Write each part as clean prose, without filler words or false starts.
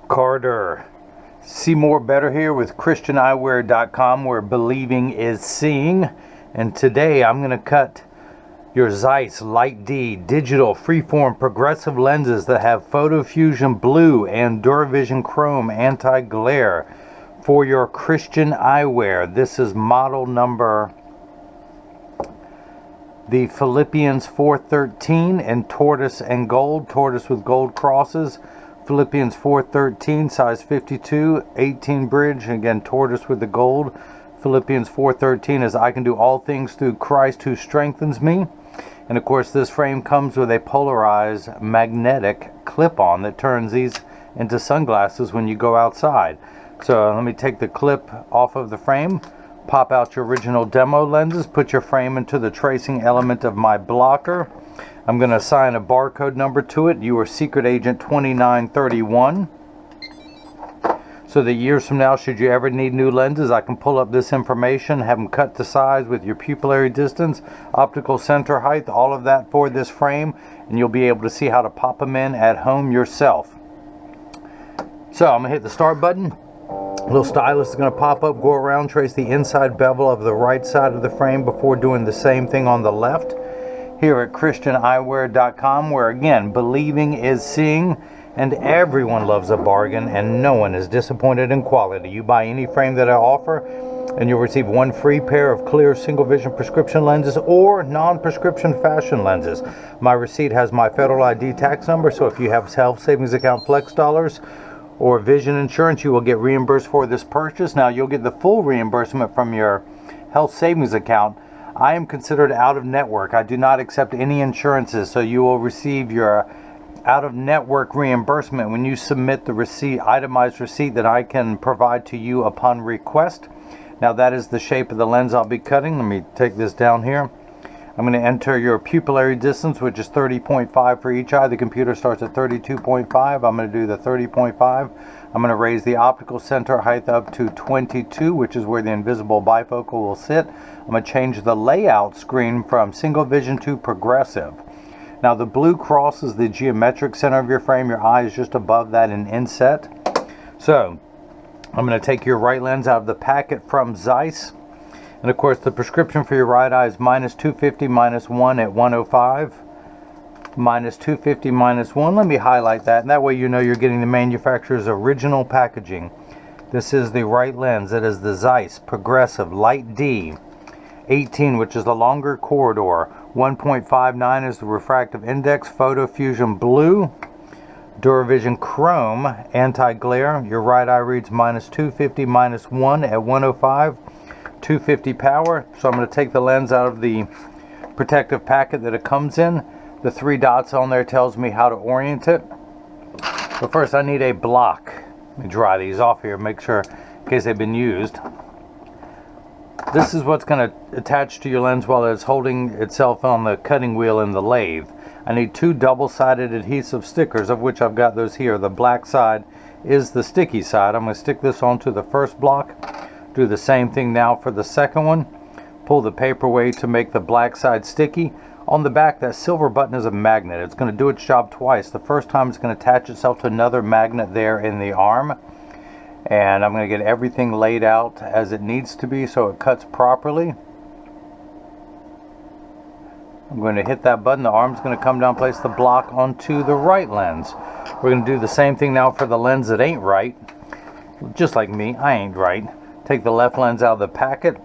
Carter. See more better here with ChristianEyewear.com, where believing is seeing. And today I'm going to cut your Zeiss Light D digital freeform progressive lenses that have Photofusion blue and Duravision Chrome anti-glare for your Christian eyewear. This is model number the Philippians 413 in tortoise and gold, tortoise with gold crosses. Philippians 413, size 52, 18 bridge, again tortoise with the gold. Philippians 413 is I can do all things through Christ who strengthens me. And of course this frame comes with a polarized magnetic clip-on that turns these into sunglasses when you go outside. So let me take the clip off of the frame, pop out your original demo lenses, put your frame into the tracing element of my blocker. I'm going to assign a barcode number to it. You are Secret Agent 2931. So that years from now, should you ever need new lenses, I can pull up this information, have them cut to size with your pupillary distance, optical center height, all of that for this frame, and you'll be able to see how to pop them in at home yourself. So I'm going to hit the start button. A little stylus is going to pop up, go around, trace the inside bevel of the right side of the frame before doing the same thing on the left. Here at ChristianEyewear.com, where again, believing is seeing, and everyone loves a bargain and no one is disappointed in quality. You buy any frame that I offer and you'll receive one free pair of clear single vision prescription lenses or non-prescription fashion lenses. My receipt has my federal ID tax number, so if you have health savings account flex dollars or vision insurance, you will get reimbursed for this purchase. Now you'll get the full reimbursement from your health savings account. I am considered out of network. I do not accept any insurances, so you will receive your out of network reimbursement when you submit the receipt, itemized receipt that I can provide to you upon request. Now that is the shape of the lens I'll be cutting. Let me take this down here. I'm going to enter your pupillary distance, which is 30.5 for each eye. The computer starts at 32.5. I'm going to do the 30.5. I'm going to raise the optical center height up to 22, which is where the invisible bifocal will sit. I'm going to change the layout screen from single vision to progressive. Now the blue cross is the geometric center of your frame. Your eye is just above that in inset. So I'm going to take your right lens out of the packet from Zeiss. And of course the prescription for your right eye is -250 -1 at 105. -250 -1. Let me highlight that, and that way you know you're getting the manufacturer's original packaging. This is the right lens. It is the Zeiss Progressive Light D 18, which is the longer corridor. 1.59 is the refractive index. Photofusion blue. Duravision Chrome anti-glare. Your right eye reads -250 -1 at 105. 250 power. So I'm going to take the lens out of the protective packet that it comes in. The 3 dots on there tells me how to orient it. But first I need a block. Let me dry these off here, make sure in case they've been used. This is what's going to attach to your lens while it's holding itself on the cutting wheel in the lathe. I need 2 double-sided adhesive stickers, of which I've got those here. The black side is the sticky side. I'm going to stick this onto the first block. Do the same thing now for the second one. Pull the paper away to make the black side sticky. On the back, that silver button is a magnet. It's going to do its job twice. The first time it's going to attach itself to another magnet there in the arm. And I'm going to get everything laid out as it needs to be so it cuts properly. I'm going to hit that button. The arm's going to come down, place the block onto the right lens. We're going to do the same thing now for the lens that ain't right. Just like me, I ain't right. Take the left lens out of the packet.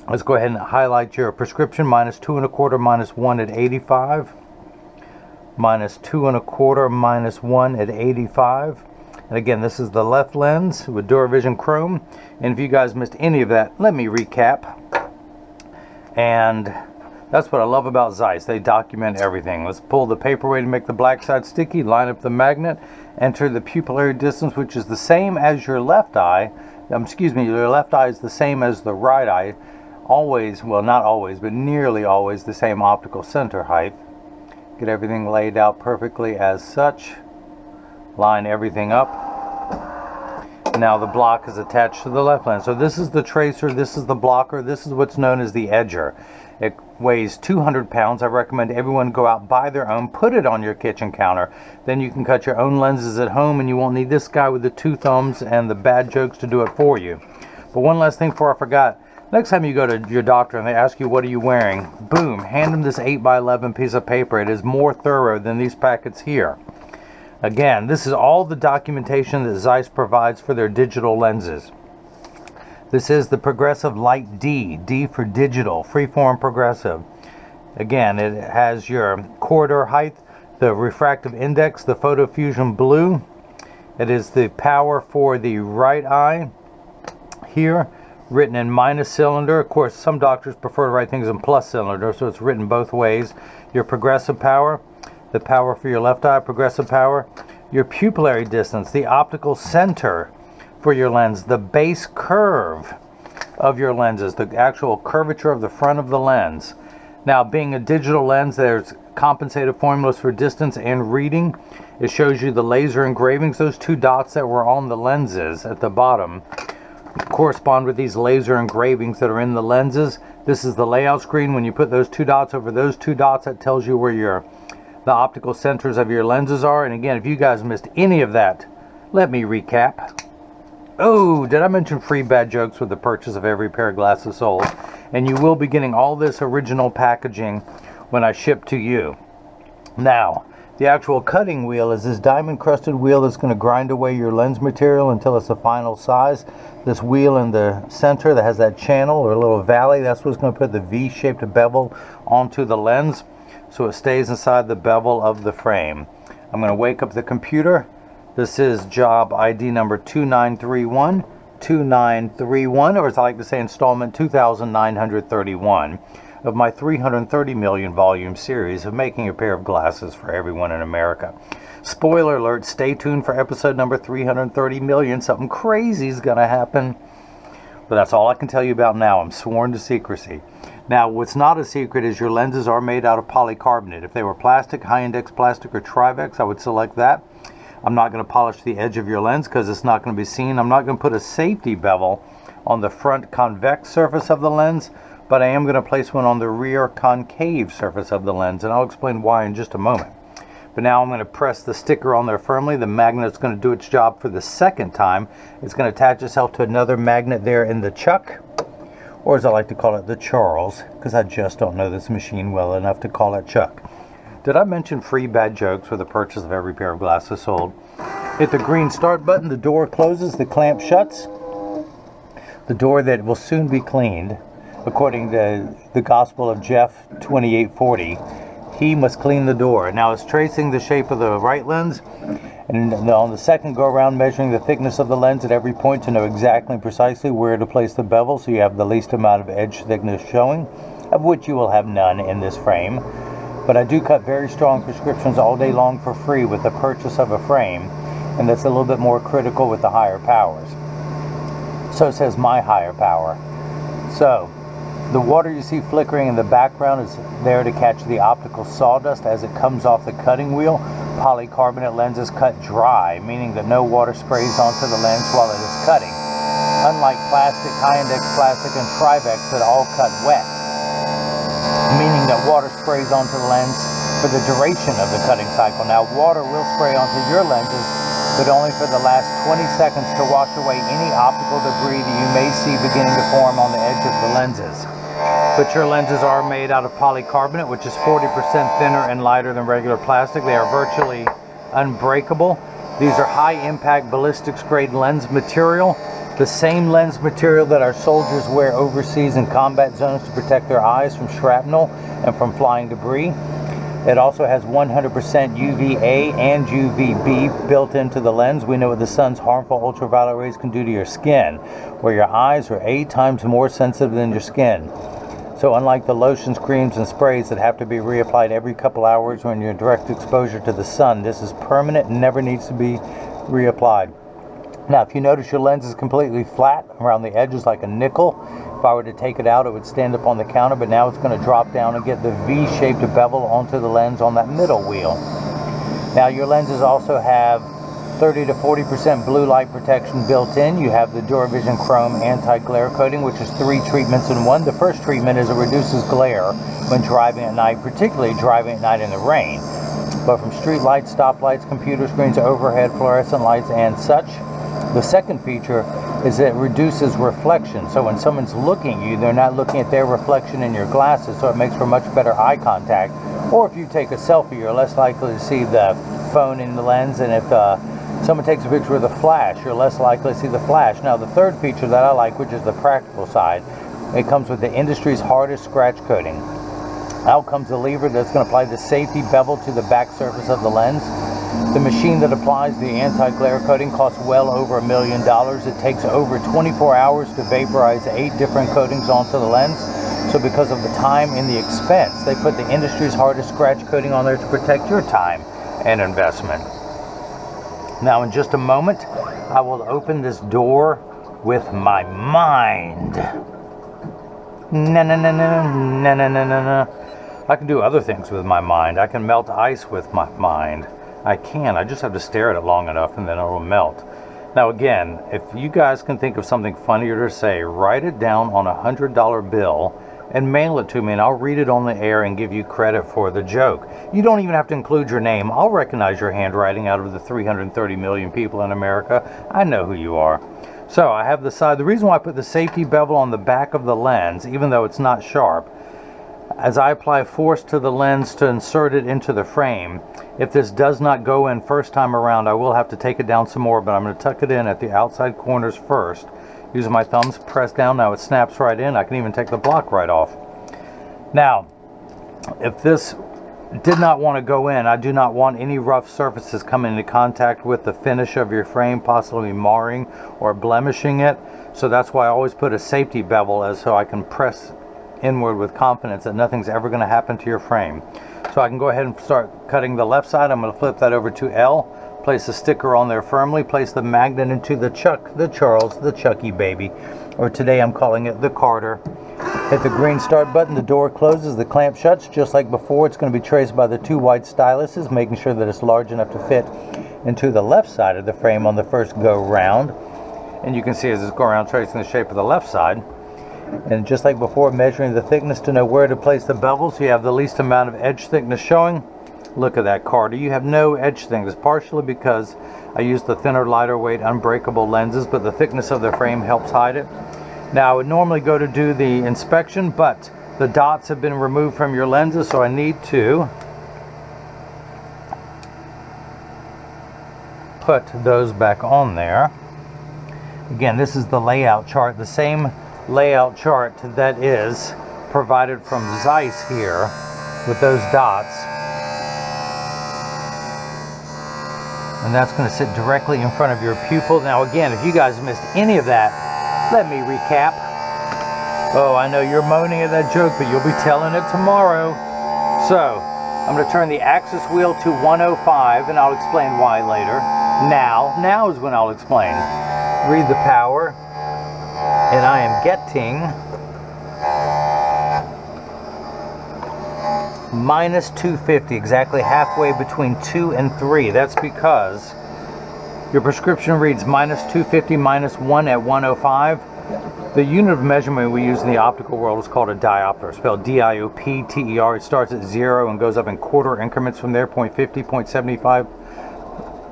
Let's go ahead and highlight your prescription. -2.25 -1 at 85. -2.25 -1 at 85. And again, this is the left lens with Duravision Chrome. And if you guys missed any of that, let me recap. And that's what I love about Zeiss. They document everything. Let's pull the paper away to make the black side sticky. Line up the magnet. Enter the pupillary distance, which is the same as your left eye. Excuse me, your left eye is the same as the right eye. Always, well not always, but nearly always the same optical center height. Get everything laid out perfectly as such. Line everything up. Now the block is attached to the left lens. So this is the tracer, this is the blocker, this is what's known as the edger. It weighs 200 pounds. I recommend everyone go out, buy their own, put it on your kitchen counter. Then you can cut your own lenses at home, and you won't need this guy with the two thumbs and the bad jokes to do it for you. But one last thing before I forgot. Next time you go to your doctor and they ask you, what are you wearing? Boom, hand them this 8x11 piece of paper. It is more thorough than these packets here. Again, this is all the documentation that Zeiss provides for their digital lenses. This is the Progressive Light D, D for digital, freeform progressive. Again, it has your corridor height, the refractive index, the Photofusion blue. It is the power for the right eye here, written in minus cylinder. Of course, some doctors prefer to write things in plus cylinder, so it's written both ways. Your progressive power, the power for your left eye, progressive power. Your pupillary distance, the optical center for your lens, the base curve of your lenses, the actual curvature of the front of the lens. Now, being a digital lens, there's compensated formulas for distance and reading. It shows you the laser engravings. Those two dots that were on the lenses at the bottom correspond with these laser engravings that are in the lenses. This is the layout screen. When you put those two dots over those two dots, that tells you where the optical centers of your lenses are. And again, if you guys missed any of that, let me recap. Oh, did I mention free bad jokes with the purchase of every pair of glasses sold? And you will be getting all this original packaging when I ship to you. Now, the actual cutting wheel is this diamond crusted wheel that's going to grind away your lens material until it's the final size. This wheel in the center that has that channel or a little valley, that's what's going to put the V-shaped bevel onto the lens so it stays inside the bevel of the frame. I'm going to wake up the computer. This is job ID number 2931, or as I like to say, installment 2931 of my 330 million volume series of making a pair of glasses for everyone in America. Spoiler alert, stay tuned for episode number 330 million. Something crazy is going to happen. But that's all I can tell you about now. I'm sworn to secrecy. Now, what's not a secret is your lenses are made out of polycarbonate. If they were plastic, high-index plastic, or Trivex, I would select that. I'm not going to polish the edge of your lens because it's not going to be seen. I'm not going to put a safety bevel on the front convex surface of the lens, but I am going to place one on the rear concave surface of the lens, and I'll explain why in just a moment. But now I'm going to press the sticker on there firmly. The magnet's going to do its job for the second time. It's going to attach itself to another magnet there in the chuck, or as I like to call it, the Charles, because I just don't know this machine well enough to call it Chuck. Did I mention free bad jokes for the purchase of every pair of glasses sold? Hit the green start button, the door closes, the clamp shuts. The door that will soon be cleaned, according to the Gospel of Jeff 28:40. He must clean the door. Now it's tracing the shape of the right lens, and on the second go around measuring the thickness of the lens at every point to know exactly and precisely where to place the bevel so you have the least amount of edge thickness showing, of which you will have none in this frame. But I do cut very strong prescriptions all day long for free with the purchase of a frame, and that's a little bit more critical with the higher powers. So says my higher power. So, the water you see flickering in the background is there to catch the optical sawdust as it comes off the cutting wheel. Polycarbonate lenses cut dry, meaning that no water sprays onto the lens while it is cutting. Unlike plastic, high-index plastic, and Trivex that all cut wet, meaning that water sprays onto the lens for the duration of the cutting cycle. Now, water will spray onto your lenses, but only for the last 20 seconds to wash away any optical debris that you may see beginning to form on the edge of the lenses. But your lenses are made out of polycarbonate, which is 40% thinner and lighter than regular plastic. They are virtually unbreakable. These are high-impact ballistics-grade lens material, the same lens material that our soldiers wear overseas in combat zones to protect their eyes from shrapnel and from flying debris. It also has 100% UVA and UVB built into the lens. We know what the sun's harmful ultraviolet rays can do to your skin, where your eyes are 8 times more sensitive than your skin. So unlike the lotions, creams, and sprays that have to be reapplied every couple hours when you're in direct exposure to the sun, this is permanent and never needs to be reapplied. Now, if you notice your lens is completely flat around the edges like a nickel, if I were to take it out, it would stand up on the counter, but now it's going to drop down and get the V-shaped bevel onto the lens on that middle wheel. Now, your lenses also have 30 to 40% blue light protection built in. You have the Duravision Chrome anti-glare coating, which is 3 treatments in one. The first treatment is it reduces glare when driving at night, particularly driving at night in the rain. But from street lights, stoplights, computer screens, overhead fluorescent lights, and such. The second feature is that it reduces reflection. So when someone's looking at you, they're not looking at their reflection in your glasses, so it makes for much better eye contact. Or if you take a selfie, you're less likely to see the phone in the lens, and if someone takes a picture with a flash, you're less likely to see the flash. Now the third feature that I like, which is the practical side, it comes with the industry's hardest scratch coating. Out comes the lever that's going to apply the safety bevel to the back surface of the lens. The machine that applies the anti-glare coating costs well over $1 million. It takes over 24 hours to vaporize 8 different coatings onto the lens. So because of the time and the expense, they put the industry's hardest scratch coating on there to protect your time and investment. Now in just a moment, I will open this door with my mind. Na na na na na na na na. I can do other things with my mind. I can melt ice with my mind. I just have to stare at it long enough and then it will melt. Now again, if you guys can think of something funnier to say, write it down on a $100 bill and mail it to me, and I'll read it on the air and give you credit for the joke. You don't even have to include your name. I'll recognize your handwriting out of the 330 million people in America. I know who you are. So I have the side. The reason why I put the safety bevel on the back of the lens, even though it's not sharp, as I apply force to the lens to insert it into the frame, if this does not go in first time around, I will have to take it down some more, but I'm going to tuck it in at the outside corners first. Using my thumbs, press down. Now it snaps right in. I can even take the block right off. Now, if this did not want to go in, I do not want any rough surfaces coming into contact with the finish of your frame, possibly marring or blemishing it. So that's why I always put a safety bevel, so I can press inward with confidence that nothing's ever going to happen to your frame. So I can go ahead and start cutting the left side. I'm going to flip that over to L, place the sticker on there firmly, place the magnet into the Chuck, the Charles, the Chucky baby, or today I'm calling it the Carter. Hit the green start button, the door closes, the clamp shuts. Just like before, it's going to be traced by the 2 white styluses, making sure that it's large enough to fit into the left side of the frame on the first go round. And you can see as it's going around tracing the shape of the left side. And just like before, measuring the thickness to know where to place the bevel so you have the least amount of edge thickness showing. Look at that, Carter. You have no edge thickness, partially because I use the thinner, lighter weight, unbreakable lenses, but the thickness of the frame helps hide it. Now, I would normally go to do the inspection, but the dots have been removed from your lenses, so I need to put those back on there. Again, this is the layout chart, the same layout chart that is provided from Zeiss here with those dots. And that's going to sit directly in front of your pupil. Now again, if you guys missed any of that, let me recap. Oh, I know you're moaning at that joke, but you'll be telling it tomorrow. So, I'm going to turn the axis wheel to 105, and I'll explain why later. Now is when I'll explain. Read the power, and I am getting minus 250, exactly halfway between 2 and 3. That's because your prescription reads minus 250 minus 1 at 105. The unit of measurement we use in the optical world is called a diopter, spelled D-I-O-P-T-E-R. It starts at 0 and goes up in quarter increments from there, 0.50, 0.75,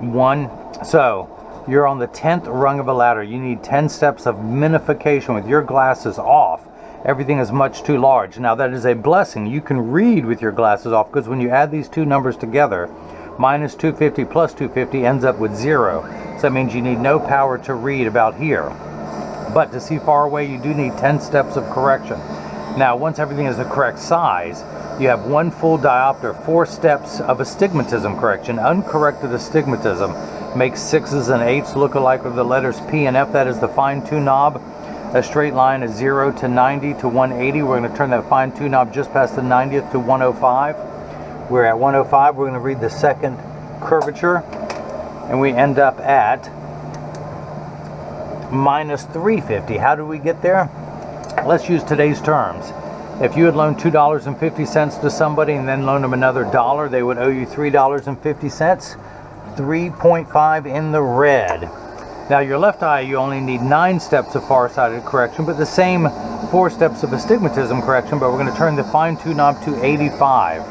1. So you're on the 10th rung of a ladder. You need 10 steps of minification with your glasses off. Everything is much too large. Now that is a blessing. You can read with your glasses off, because when you add these two numbers together, minus 250 plus 250 ends up with 0. So that means you need no power to read about here. But to see far away, you do need 10 steps of correction. Now, once everything is the correct size, you have 1 full diopter, 4 steps of astigmatism correction. Uncorrected astigmatism makes 6s and 8s look alike with the letters P and F. That is the fine-tune knob. A straight line is 0 to 90 to 180. We're going to turn that fine-tune knob just past the 90th to 105. We're at 105. We're going to read the second curvature, and we end up at minus 350. How do we get there? Let's use today's terms. If you had loaned $2.50 to somebody and then loaned them another $1, they would owe you $3.50. 3.5 in the red. Now your left eye, you only need 9 steps of far-sighted correction, but the same 4 steps of astigmatism correction, but we're going to turn the fine-tune knob to 85.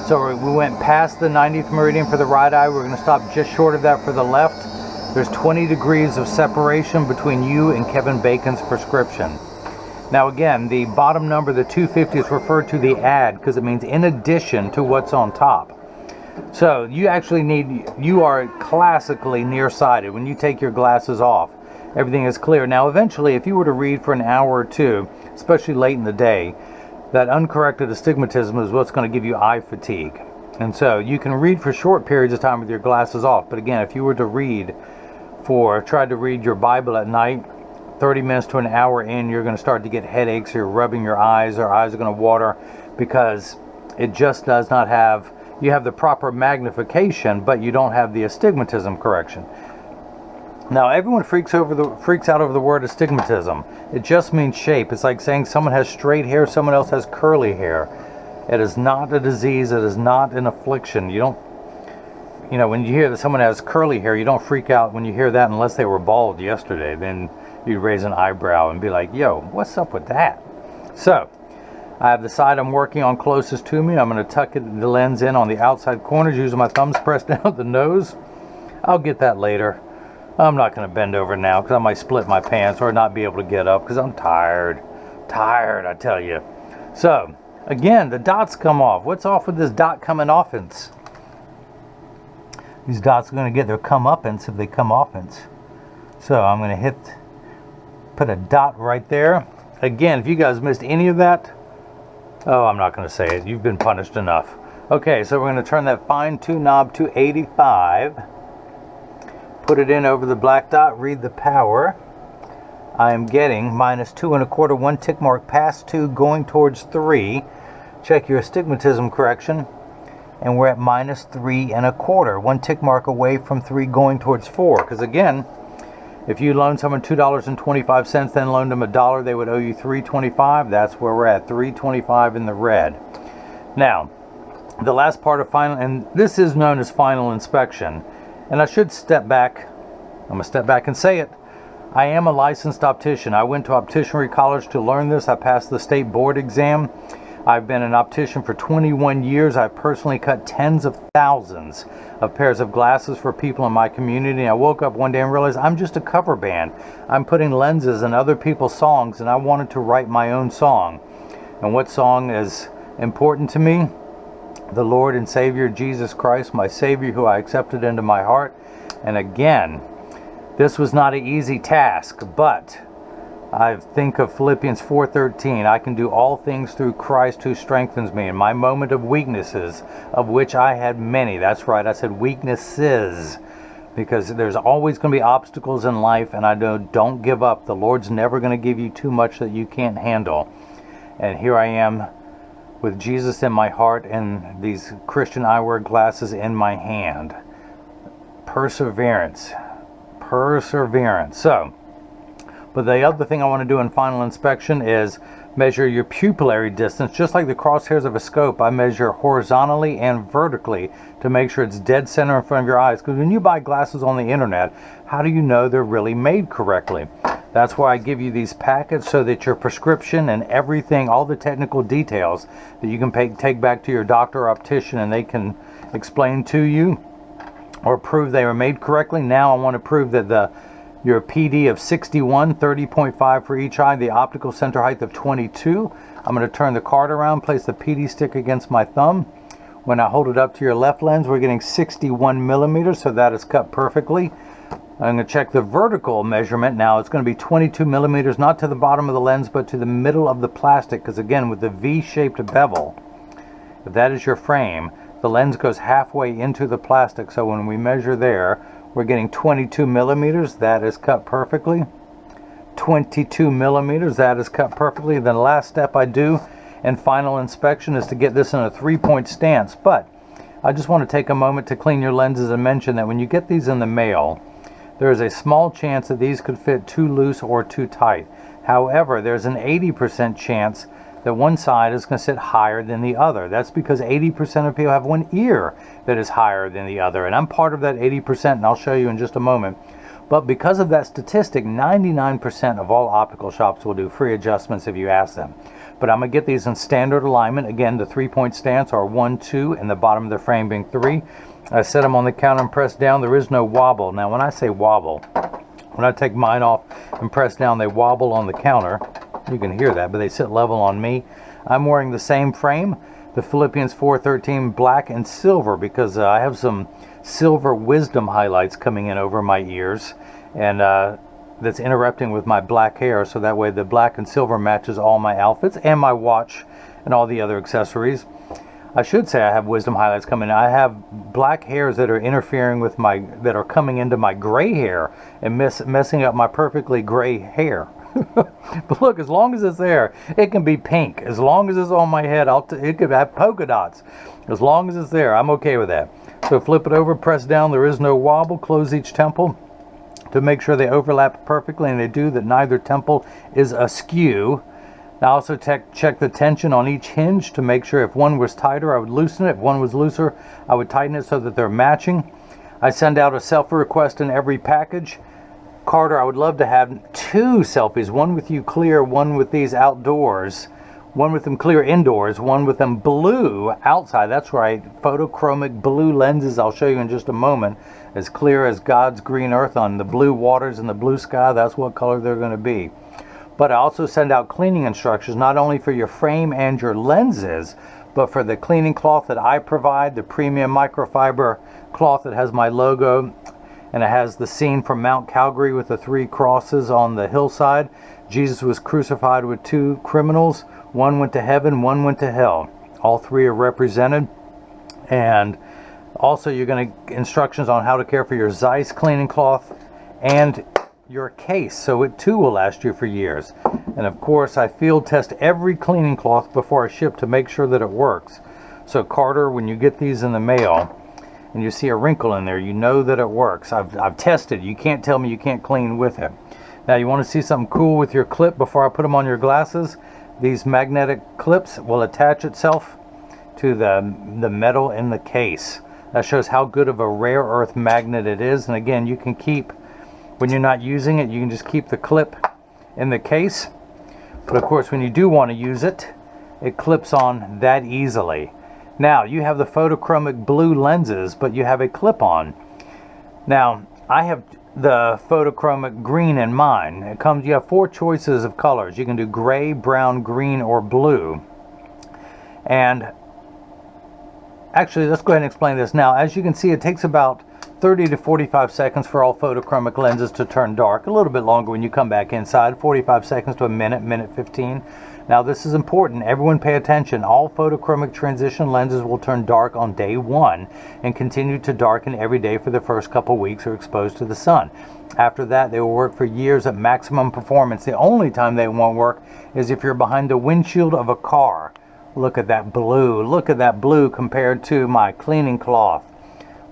So we went past the 90th meridian for the right eye. We're going to stop just short of that for the left. There's 20 degrees of separation between you and Kevin Bacon's prescription. Now again, the bottom number, the 250, is referred to the add because it means in addition to what's on top. So you actually you are classically nearsighted. When you take your glasses off, everything is clear. Now eventually, if you were to read for an hour or two, especially late in the day, that uncorrected astigmatism is what's going to give you eye fatigue. And so you can read for short periods of time with your glasses off. But again, if you were to try to read your Bible at night, 30 minutes to an hour in, you're going to start to get headaches, or you're rubbing your eyes, or eyes are going to water, because it just does not have, you have the proper magnification, but you don't have the astigmatism correction. Now everyone freaks out over the word astigmatism. It just means shape. It's like saying someone has straight hair, someone else has curly hair. It is not a disease. It is not an affliction. You know, when you hear that someone has curly hair, you don't freak out when you hear that, unless they were bald yesterday. Then you'd raise an eyebrow and be like, yo, what's up with that? So I have the side I'm working on closest to me. I'm going to tuck the lens in on the outside corners using my thumbs pressed down the nose. I'll get that later. I'm not going to bend over now because I might split my pants or not be able to get up because I'm tired. Tired, I tell you. So, again, the dots come off. What's off with this dot coming offense? These dots are going to get their comeuppance if they come offense. So I'm going to put a dot right there. Again, if you guys missed any of that, oh, I'm not going to say it. You've been punished enough. Okay, so we're going to turn that fine-tune knob to 85. Put it in over the black dot. Read the power. I am getting -2 1/4, 1 tick mark past 2, going towards 3. Check your astigmatism correction. And we're at -3 1/4, 1 tick mark away from 3, going towards 4. Because again, if you loan someone $2.25, then loaned them $1, they would owe you $3.25. That's where we're at, $3.25 in the red. Now, the last part of final, and this is known as final inspection. And I should step back. I'm going to step back and say it. I am a licensed optician. I went to opticianry college to learn this. I passed the state board exam. I've been an optician for 21 years. I've personally cut tens of thousands of pairs of glasses for people in my community. I woke up one day and realized I'm just a cover band. I'm putting lenses in other people's songs, and I wanted to write my own song. And what song is important to me? The Lord and Savior Jesus Christ, my Savior, who I accepted into my heart. And again, this was not an easy task, but I think of Philippians 4:13. I can do all things through Christ who strengthens me. In my moment of weaknesses, of which I had many. That's right, I said weaknesses. Because there's always going to be obstacles in life, and I know, don't give up. The Lord's never going to give you too much that you can't handle. And here I am with Jesus in my heart and these Christian eyewear glasses in my hand. Perseverance. Perseverance. So, but the other thing I want to do in final inspection is measure your pupillary distance. Just like the crosshairs of a scope, I measure horizontally and vertically to make sure it's dead center in front of your eyes. Because when you buy glasses on the internet, how do you know they're really made correctly? That's why I give you these packets, so that your prescription and everything, all the technical details that you can take back to your doctor or optician, and they can explain to you or prove they were made correctly. Now I want to prove that your PD of 61, 30.5 for each eye, the optical center height of 22. I'm going to turn the card around, place the PD stick against my thumb. When I hold it up to your left lens, we're getting 61 millimeters, so that is cut perfectly. I'm going to check the vertical measurement. Now it's going to be 22 millimeters, not to the bottom of the lens, but to the middle of the plastic, because again, with the V-shaped bevel, if that is your frame, the lens goes halfway into the plastic. So when we measure there, we're getting 22 millimeters. That is cut perfectly. 22 millimeters. That is cut perfectly. Then the last step I do in final inspection is to get this in a 3-point stance. But I just want to take a moment to clean your lenses and mention that when you get these in the mail, there is a small chance that these could fit too loose or too tight. However, there's an 80% chance that one side is going to sit higher than the other. That's because 80% of people have one ear that is higher than the other, and I'm part of that 80%, and I'll show you in just a moment. But because of that statistic, 99% of all optical shops will do free adjustments if you ask them. But I'm going to get these in standard alignment. Again, the 3-point stance are 1, 2, and the bottom of the frame being 3. I set them on the counter and press down. There is no wobble. Now, when I say wobble, when I take mine off and press down, they wobble on the counter. You can hear that, but they sit level on me. I'm wearing the same frame, the Philippians 413 black and silver, because I have some silver wisdom highlights coming in over my ears, and that's interrupting with my black hair, so that way the black and silver matches all my outfits and my watch and all the other accessories. I should say I have wisdom highlights coming in. I have black hairs that are interfering with that are coming into my gray hair and messing up my perfectly gray hair. But look, as long as it's there, it can be pink. As long as it's on my head, it could have polka dots. As long as it's there, I'm okay with that. So flip it over, press down, there is no wobble, close each temple to make sure they overlap perfectly, and they do, that neither temple is askew. I also check the tension on each hinge to make sure if one was tighter, I would loosen it. If one was looser, I would tighten it so that they're matching. I send out a selfie request in every package. Carter, I would love to have 2 selfies, one with you clear, one with these outdoors, one with them clear indoors, one with them blue outside. That's right, photochromic blue lenses, I'll show you in just a moment, as clear as God's green earth on the blue waters and the blue sky. That's what color they're going to be. But I also send out cleaning instructions, not only for your frame and your lenses, but for the cleaning cloth that I provide, the premium microfiber cloth that has my logo, and it has the scene from Mount Calvary with the 3 crosses on the hillside. Jesus was crucified with 2 criminals. One went to heaven, one went to hell. All 3 are represented. And also you're going to instructions on how to care for your Zeiss cleaning cloth and your case, so it too will last you for years. And of course, I field test every cleaning cloth before I ship to make sure that it works. So Carter, when you get these in the mail and you see a wrinkle in there, you know that it works. I've tested. You can't tell me you can't clean with it. Now, you want to see something cool with your clip before I put them on your glasses? These magnetic clips will attach itself to the metal in the case. That shows how good of a rare earth magnet it is. And again, you can keep, when you're not using it, you can just keep the clip in the case. But of course, when you do want to use it, it clips on that easily. Now, you have the photochromic blue lenses, but you have a clip-on. Now, I have the photochromic green in mine. You have 4 choices of colors. You can do gray, brown, green, or blue. And actually, let's go ahead and explain this now. As you can see, it takes about 30 to 45 seconds for all photochromic lenses to turn dark. A little bit longer when you come back inside, 45 seconds to a minute, minute 15. Now, this is important. Everyone pay attention. All photochromic transition lenses will turn dark on day 1 and continue to darken every day for the first couple weeks or exposed to the sun. After that, they will work for years at maximum performance. The only time they won't work is if you're behind the windshield of a car. Look at that blue. Look at that blue compared to my cleaning cloth.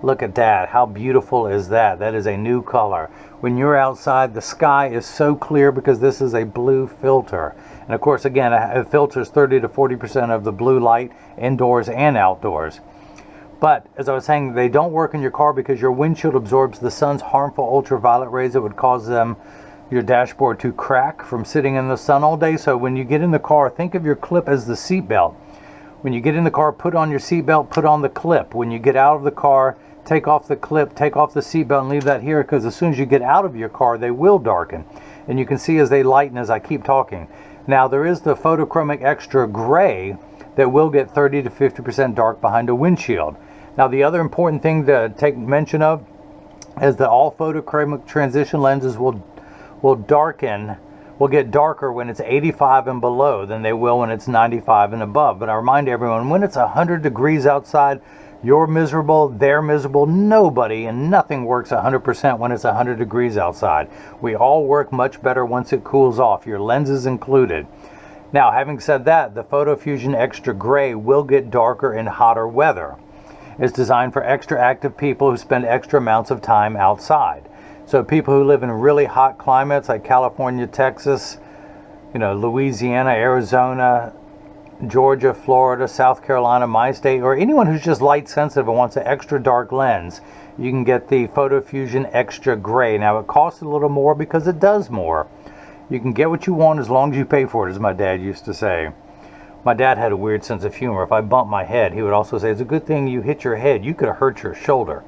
Look at that. How beautiful is that? That is a new color. When you're outside, the sky is so clear because this is a blue filter. And of course, again, it filters 30 to 40% of the blue light indoors and outdoors. But as I was saying, they don't work in your car because your windshield absorbs the sun's harmful ultraviolet rays that would cause your dashboard to crack from sitting in the sun all day. So when you get in the car, think of your clip as the seat belt. When you get in the car, put on your seat belt, put on the clip. When you get out of the car, take off the clip, take off the seat belt, and leave that here, because as soon as you get out of your car, they will darken. And you can see as they lighten as I keep talking. Now, there is the photochromic extra gray that will get 30 to 50% dark behind a windshield. Now, the other important thing to take mention of is that all photochromic transition lenses will get darker when it's 85 and below than they will when it's 95 and above. But I remind everyone, when it's 100 degrees outside, you're miserable, they're miserable. Nobody and nothing works 100% when it's 100 degrees outside. We all work much better once it cools off, your lenses included. Now, having said that, the Photofusion Extra Gray will get darker in hotter weather. It's designed for extra active people who spend extra amounts of time outside. So people who live in really hot climates like California, Texas, Louisiana, Arizona, Georgia, Florida, South Carolina, my state, or anyone who's just light sensitive and wants an extra dark lens, you can get the Photofusion Extra Gray. Now it costs a little more because it does more. You can get what you want as long as you pay for it, as my dad used to say. My dad had a weird sense of humor. If I bumped my head, he would also say, it's a good thing you hit your head. You could have hurt your shoulder.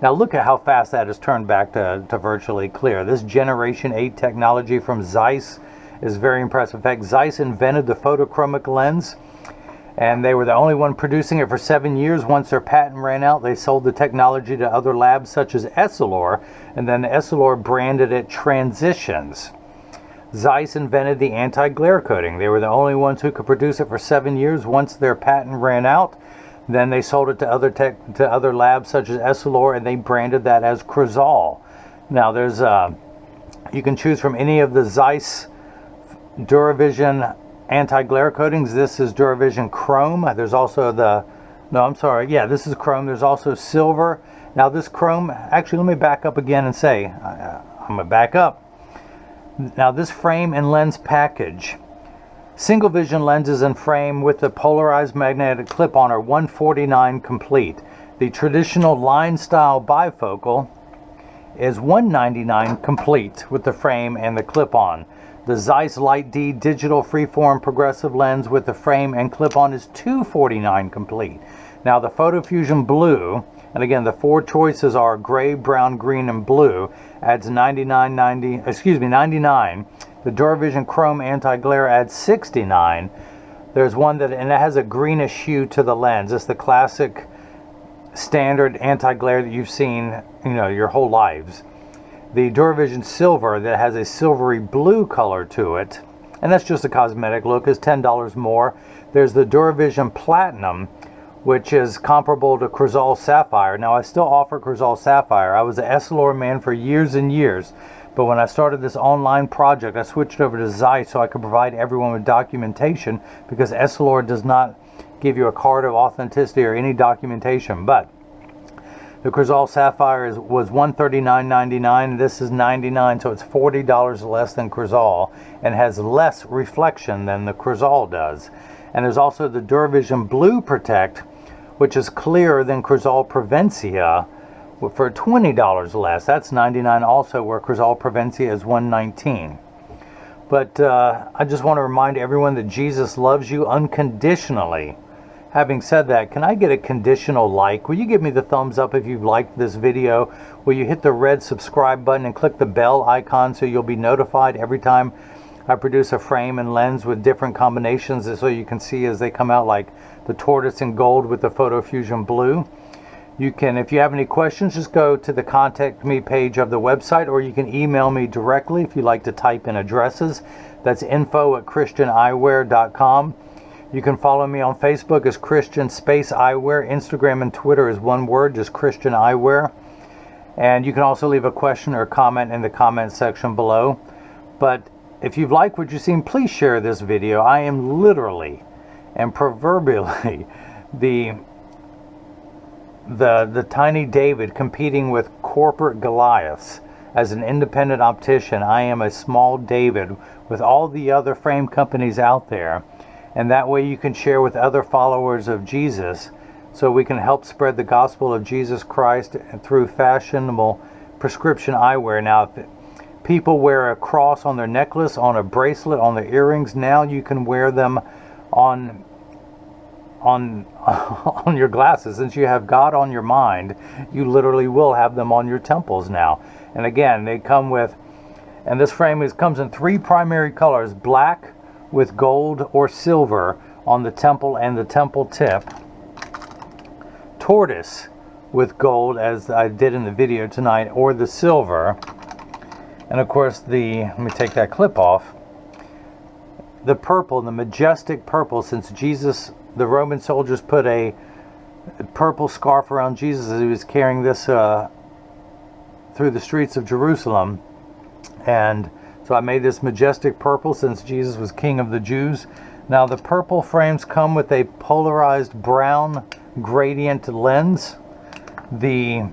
Now look at how fast that has turned back to virtually clear. This Generation 8 technology from Zeiss is very impressive. In fact, Zeiss invented the photochromic lens, and they were the only one producing it for 7 years. Once their patent ran out, they sold the technology to other labs such as Essilor, and then Essilor branded it Transitions. Zeiss invented the anti-glare coating. They were the only ones who could produce it for 7 years. Once their patent ran out, then they sold it to other labs such as Essilor, and they branded that as Crizal. Now there's you can choose from any of the Zeiss Duravision anti-glare coatings. This is Duravision Chrome. There's also this is Chrome. There's also silver. Now this Chrome, actually let me back up again and say, I'm going to back up. Now this frame and lens package, single vision lenses and frame with the polarized magnetic clip-on are $149 complete. The traditional line style bifocal is $199 complete with the frame and the clip-on. The Zeiss Light D digital freeform progressive lens with the frame and clip-on is $249 complete. Now the Photofusion Blue, and again the four choices are gray, brown, green, and blue, adds $99. The Duravision Chrome anti-glare adds $69. There's one that, and it has a greenish hue to the lens. It's the classic standard anti-glare that you've seen, your whole lives. The Duravision Silver that has a silvery blue color to it, and that's just a cosmetic look, is $10 more. There's the Duravision Platinum, which is comparable to Crizal Sapphire. Now I still offer Crizal Sapphire. I was an Essilor man for years and years, but when I started this online project, I switched over to Zeiss so I could provide everyone with documentation, because Essilor does not give you a card of authenticity or any documentation. But the Crizal Sapphire was $139.99. This is $99, so it's $40 less than Crizal and has less reflection than the Crizal does. And there's also the Duravision Blue Protect, which is clearer than Crizal Prevencia for $20 less. That's $99 also, where Crizal Prevencia is $119. But I just want to remind everyone that Jesus loves you unconditionally. Having said that, can I get a conditional like? Will you give me the thumbs up if you've liked this video? Will you hit the red subscribe button and click the bell icon so you'll be notified every time I produce a frame and lens with different combinations, so you can see as they come out, like the tortoise and gold with the Photofusion Blue. You can, if you have any questions, just go to the contact me page of the website, or you can email me directly if you like to type in addresses. That's info@christianeyewear.com. You can follow me on Facebook as Christian Eyewear. Instagram and Twitter is one word, just Christian Eyewear. And you can also leave a question or comment in the comment section below. But if you've liked what you've seen, please share this video. I am literally and proverbially the tiny David competing with corporate Goliaths. As an independent optician, I am a small David with all the other frame companies out there. And that way you can share with other followers of Jesus, so we can help spread the gospel of Jesus Christ through fashionable prescription eyewear. Now, if people wear a cross on their necklace, on a bracelet, on their earrings, now you can wear them on your glasses. Since you have God on your mind, you literally will have them on your temples now. And again, they come with, and this frame comes in 3 primary colors: black with gold or silver on the temple and the temple tip, tortoise with gold, as I did in the video tonight, or the silver. And of course let me take that clip off, the purple, the majestic purple, since Jesus, the Roman soldiers put a purple scarf around Jesus as he was carrying this through the streets of Jerusalem. And so I made this majestic purple since Jesus was King of the Jews. Now the purple frames come with a polarized brown gradient lens. The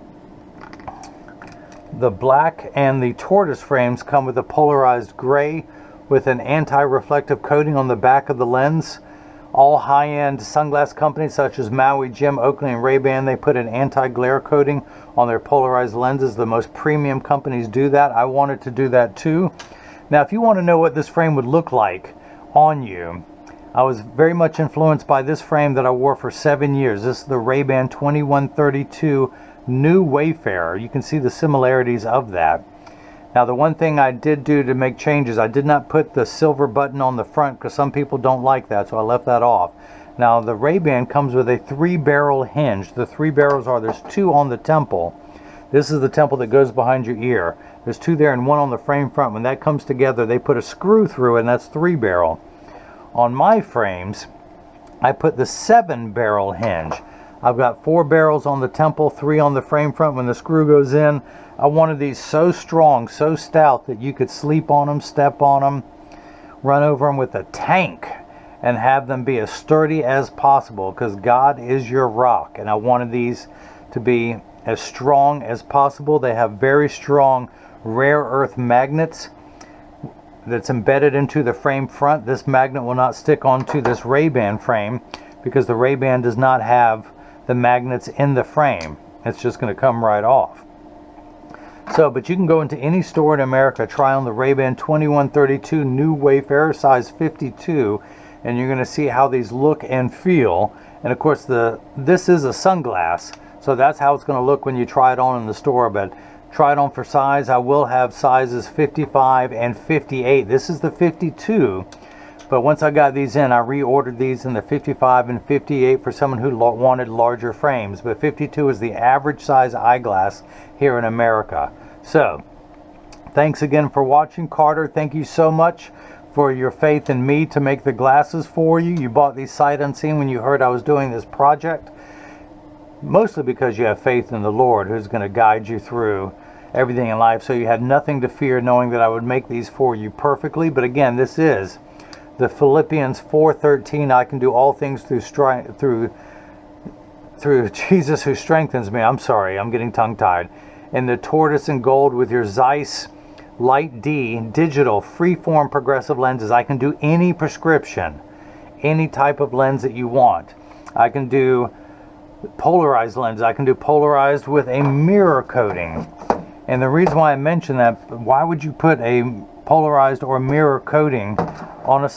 black and the tortoise frames come with a polarized gray with an anti-reflective coating on the back of the lens. All high-end sunglass companies such as Maui, Jim, Oakley, and Ray-Ban, they put an anti-glare coating on their polarized lenses. The most premium companies do that. I wanted to do that too. Now, if you want to know what this frame would look like on you, I was very much influenced by this frame that I wore for 7 years. This is the Ray-Ban 2132 New Wayfarer. You can see the similarities of that. Now, the one thing I did do to make changes, I did not put the silver button on the front because some people don't like that, so I left that off. Now, the Ray-Ban comes with a 3-barrel hinge. The 3 barrels are, there's 2 on the temple. This is the temple that goes behind your ear. There's 2 there and 1 on the frame front. When that comes together, they put a screw through it, and that's 3-barrel. On my frames, I put the 7-barrel hinge. I've got 4 barrels on the temple, 3 on the frame front. When the screw goes in, I wanted these so strong, so stout that you could sleep on them, step on them, run over them with a tank, and have them be as sturdy as possible, because God is your rock. And I wanted these to be as strong as possible. They have very strong rare earth magnets that's embedded into the frame front. This magnet will not stick onto this Ray-Ban frame because the Ray-Ban does not have the magnets in the frame. It's just going to come right off. So, but you can go into any store in America, try on the Ray-Ban 2132 New Wayfarer size 52, and you're going to see how these look and feel. And of course, this is a sunglass, so that's how it's going to look when you try it on in the store. But try it on for size. I will have sizes 55 and 58. This is the 52. But once I got these in, I reordered these in the 55 and 58 for someone who wanted larger frames. But 52 is the average size eyeglass here in America. So, thanks again for watching, Carter. Thank you so much for your faith in me to make the glasses for you. You bought these sight unseen when you heard I was doing this project. Mostly because you have faith in the Lord, who's going to guide you through everything in life. So you had nothing to fear, knowing that I would make these for you perfectly. But again, this is the Philippians 4:13, I can do all things through Jesus who strengthens me. I'm sorry, I'm getting tongue-tied. And the tortoise and gold with your Zeiss Light D digital freeform progressive lenses. I can do any prescription, any type of lens that you want. I can do polarized lenses. I can do polarized with a mirror coating. And the reason why I mention that, why would you put a polarized or mirror coating on a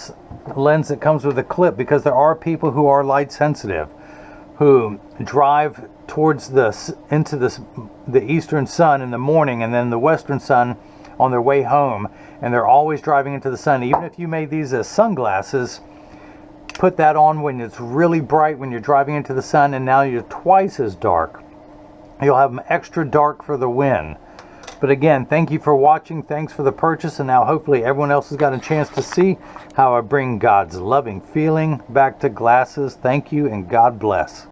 lens that comes with a clip? Because there are people who are light sensitive, who drive towards into the eastern sun in the morning and then the western sun on their way home, and they're always driving into the sun. Even if you made these as sunglasses, put that on when it's really bright when you're driving into the sun, and now you're twice as dark. You'll have them extra dark for the win. But again, thank you for watching. Thanks for the purchase. And now hopefully everyone else has got a chance to see how I bring God's loving feeling back to glasses. Thank you, and God bless.